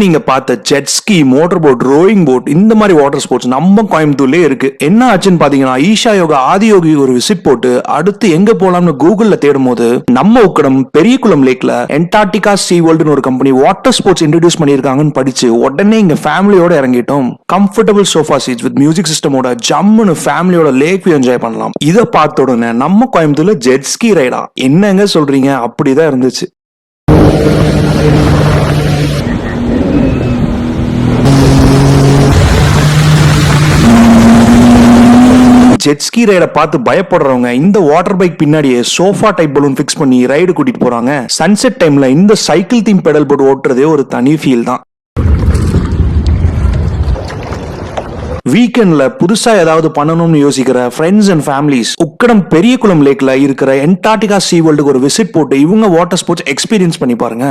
நீங்க பார்த்த jet ski, motor boat, rowing boat இந்த மாதிரி வாட்டர் ஸ்போர்ட்ஸ் நம்ம கோயம்புத்தூர்லயே இருக்கு. என்ன ஆச்சுன்னு பாத்தீங்கன்னா, ஈஷா யோகா ஆதியோகி ஒரு விசிட் போட்டு அடுத்து எங்க போலாம்னு கூகுள்ல தேடும் போது நம்ம உக்கடம் பெரியகுளம் லேக்ல என்டார்டிகா SeaWorld ஒரு கம்பெனி வாட்டர் ஸ்போர்ட்ஸ் இன்ட்ரோடியூஸ் பண்ணிருக்காங்கன்னு படிச்சு உடனே இங்க ஃபேமிலியோட இறங்கிட்டோம். Comfortable sofa seats with music சிஸ்டமோட ஜம்முன்னு ஃபேமிலியோட லேக் வியூ என்ஜாய் பண்ணலாம். இதை பார்த்த உடனே நம்ம கோயம்புத்தூர்ல ஜெட்ஸ்கி ரைடா என்னங்க சொல்றீங்க, அப்படிதான் இருந்துச்சு. ஜெட்ஸ்கி ரைட பார்த்து பயப்படுறவங்க இந்த வாட்டர் பைக் பின்னாடியே சோஃபா டைப் பலூன் ஃபிக்ஸ் பண்ணி ரைடு கூட்டிட்டு போறாங்க. சன்செட் டைம்ல இந்த சைக்கிள் தீம் பெடல் போட்டு ஓட்டுறதே ஒரு தனி ஃபீல் தான். வீக்கெண்ட்ல புதுசா ஏதாவது பண்ணணும்னு யோசிக்கிற friends and families Ukkadam Periyakulam லேக்ல இருக்கிற என்டார்டிகா SeaWorld ஒரு விசிட் போட்டு இவங்க வாட்டர் ஸ்போர்ட்ஸ் எக்ஸ்பீரியன்ஸ் பண்ணி பாருங்க.